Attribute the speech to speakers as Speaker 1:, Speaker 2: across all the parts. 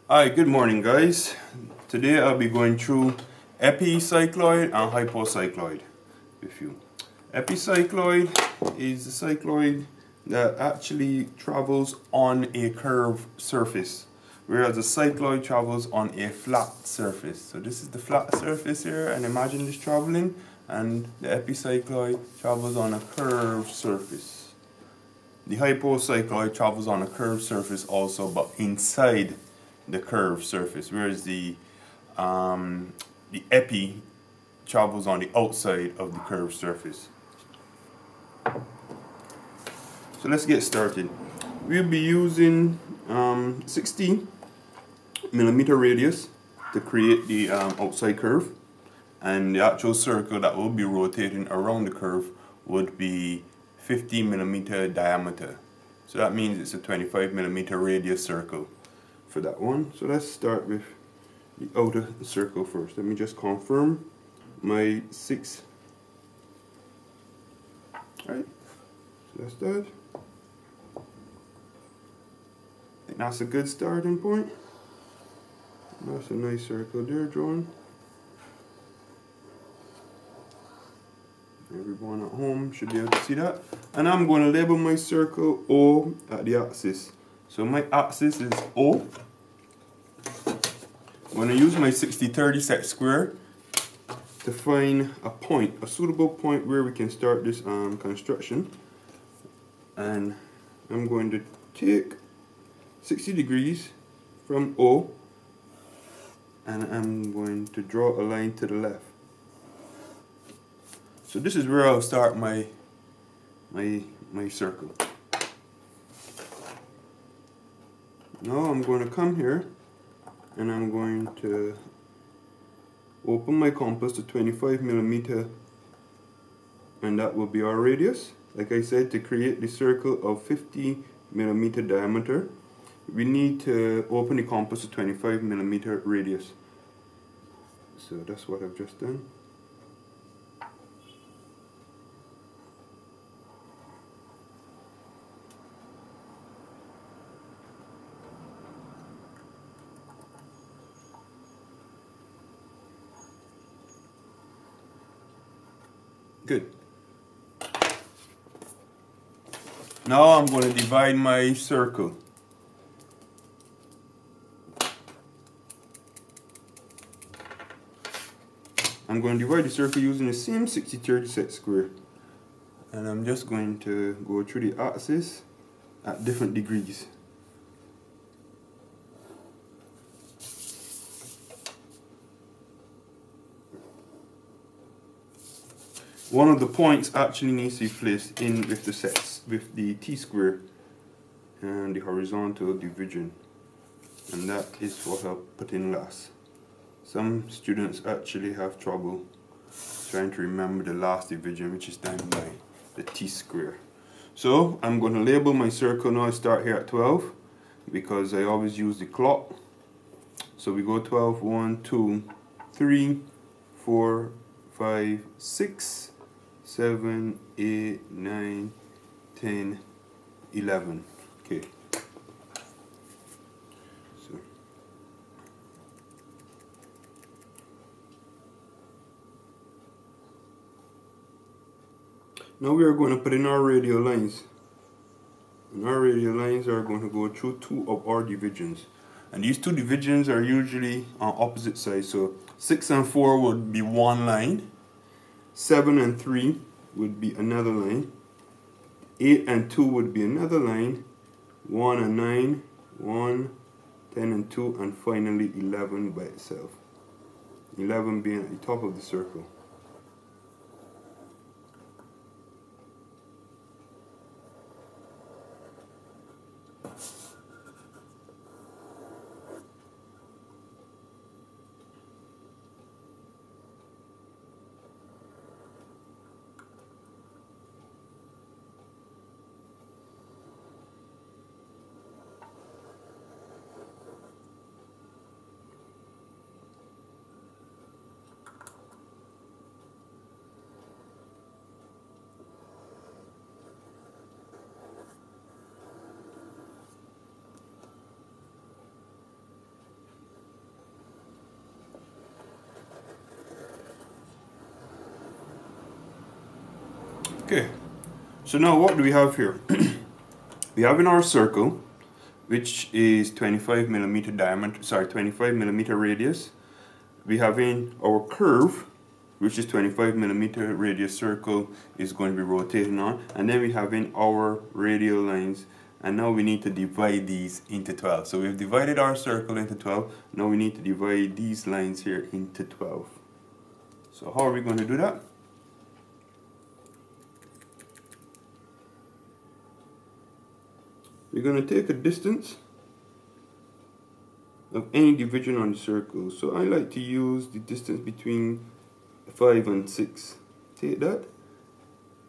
Speaker 1: Hi, good morning guys. Today I'll be going through epicycloid and hypocycloid with you. Epicycloid is a cycloid that actually travels on a curved surface, whereas the cycloid travels on a flat surface. So this is the flat surface here, and imagine this traveling, and the epicycloid travels on a curved surface. The hypocycloid travels on a curved surface also, but inside the curved surface, whereas the epi travels on the outside of the curved surface. So let's get started. We'll be using 60 millimeter radius to create the outside curve, and the actual circle that will be rotating around the curve would be 50 millimeter diameter. So that means it's a 25 millimeter radius circle for that one. So let's start with the outer circle first. Let me just confirm my 6. Alright, so that's that. I think that's a good starting point. That's a nice circle there drawn. Everyone at home should be able to see that. And I'm going to label my circle O at the axis. So my axis is O. I'm going to use my 60-30 set square to find a point, a suitable point where we can start this construction. And I'm going to take 60 degrees from O, and I'm going to draw a line to the left. So this is where I'll start my circle. Now I'm going to come here, and I'm going to open my compass to 25 millimeter, and that will be our radius. Like I said, to create the circle of 50 millimeter diameter, we need to open the compass to 25 millimeter radius. So that's what I've just done. Good. Now I'm going to divide my circle. I'm going to divide the circle using the same 60-30 set square. And I'm just going to go through the axis at different degrees. One of the points actually needs to be placed in with the sets, with the T-square and the horizontal division, and that is what I'll put in last. Some students actually have trouble trying to remember the last division, which is done by the T-square. So I'm going to label my circle now. I start here at 12 because I always use the clock. So we go 12, 1, 2, 3, 4, 5, 6, 7, 8, 9, 10, 11. Okay. So now we are going to put in our radial lines. And our radial lines are going to go through 2 of our divisions. And these 2 divisions are usually on opposite sides. So 6 and 4 would be one line. 7 and 3 would be another line. 8 and 2 would be another line. 1 and 9, 1, 10 and 2, and finally 11 by itself. 11 being at the top of the circle. Okay, so now what do we have here? We have in our circle, which is 25 millimeter diameter, sorry, 25 millimeter radius. We have in our curve, which is 25 millimeter radius circle, is going to be rotating on, and then we have in our radial lines, and now we need to divide these into 12. So we've divided our circle into 12, now we need to divide these lines here into 12. So how are we going to do that? We're going to take a distance of any division on the circle. So I like to use the distance between 5 and 6. Take that,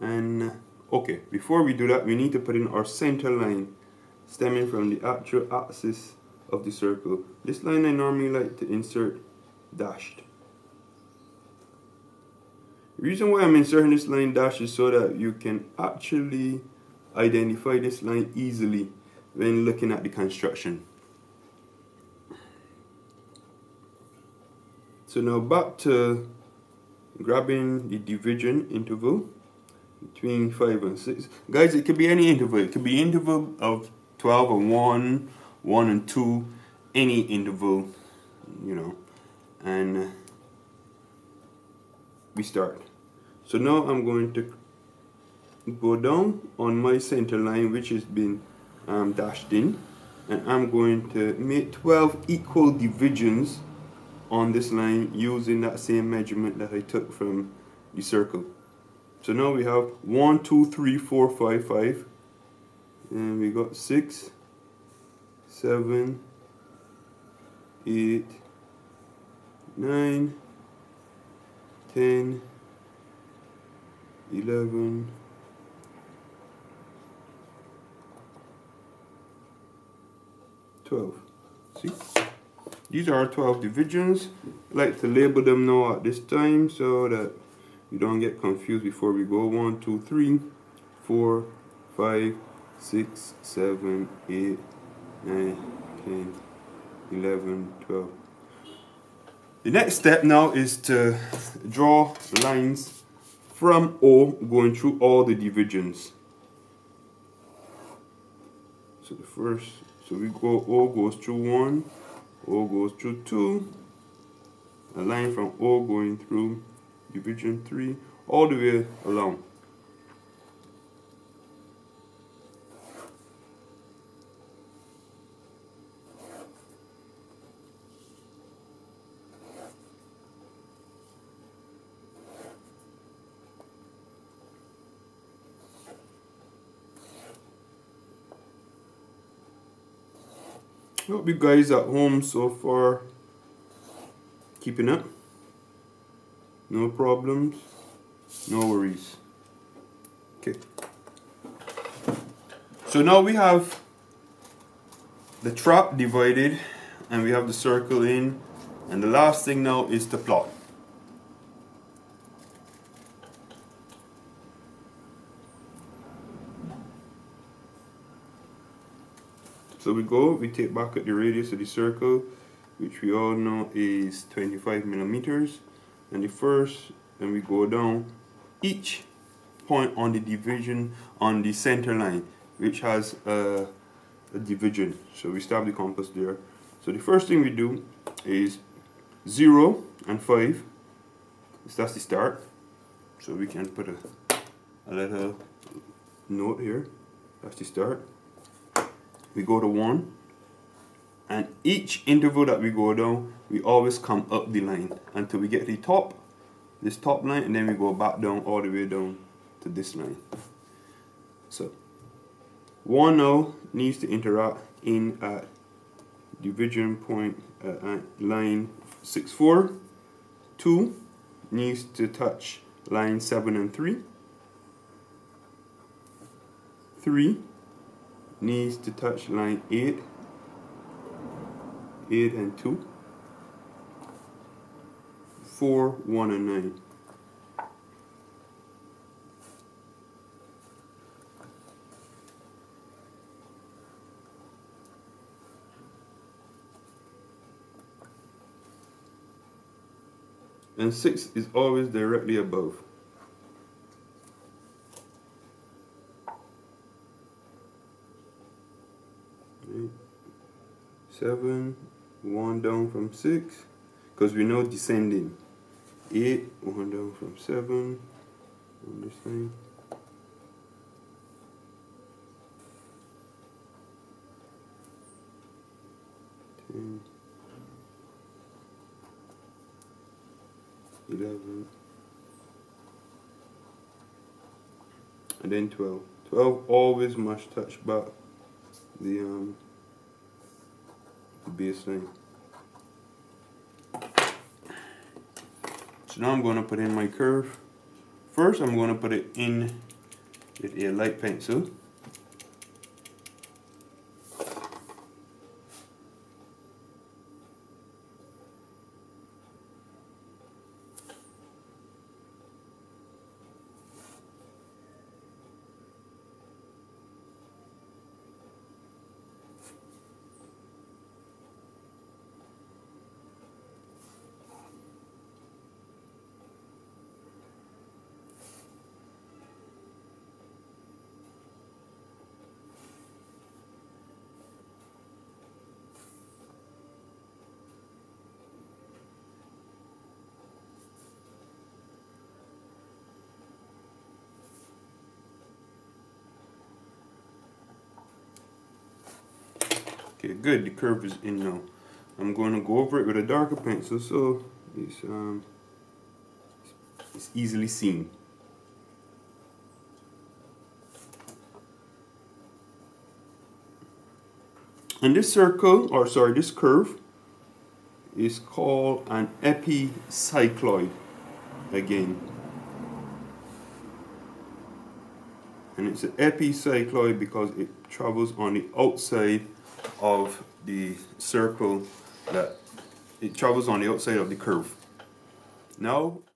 Speaker 1: and okay, before we do that, we need to put in our center line stemming from the actual axis of the circle. This line I normally like to insert dashed. The reason why I'm inserting this line dashed is so that you can actually identify this line easily when looking at the construction. So now back to grabbing the division interval between 5 and 6. Guys, it could be any interval. It could be interval of 12 and 1, 1 and 2, any interval, you know. And we start. So now I'm going to go down on my center line, which has been dashed in, and I'm going to make 12 equal divisions on this line using that same measurement that I took from the circle. So now we have 1, 2, 3, 4, 5, 5, and we got 6, 7, 8, 9, 10, 11, 12. See? These are our 12 divisions. I like to label them now at this time so that you don't get confused before we go. 1, 2, 3, 4, 5, 6, 7, 8, 9, 10, 11, 12. The next step now is to draw lines from O going through all the divisions. So we go, O goes through 1, O goes through 2, a line from O going through division 3, all the way along. Hope you guys at home so far keeping up. No problems, no worries. Okay. So now we have the trap divided and we have the circle in, and the last thing now is to plot. So we take back at the radius of the circle, which we all know is 25 millimeters, and we go down each point on the division on the center line, which has a division. So we stop the compass there. So the first thing we do is 0 and 5. So that's the start. So we can put a little note here. That's the start. We go to 1, and each interval that we go down, we always come up the line until we get to the top, this top line, and then we go back down all the way down to this line. So 1 now needs to interact in at division point at line 6, 4. 2 needs to touch line 7 and 3. 3 needs to touch line 8 and 2, 4, 1 and 9. And 6 is always directly above. 7, 1 down from 6, because we know descending. 8, 1 down from 7, on this thing. 10, 11, and then 12. 12 always must touch back the baseline. So now I'm going to put in my curve. First I'm going to put it in with a light pencil. Okay, good, the curve is in now. I'm going to go over it with a darker pencil so it's easily seen. And this circle, or sorry, this curve is called an epicycloid again. And it's an epicycloid because it travels on the outside of the circle, that it travels on the outside of the curve. Now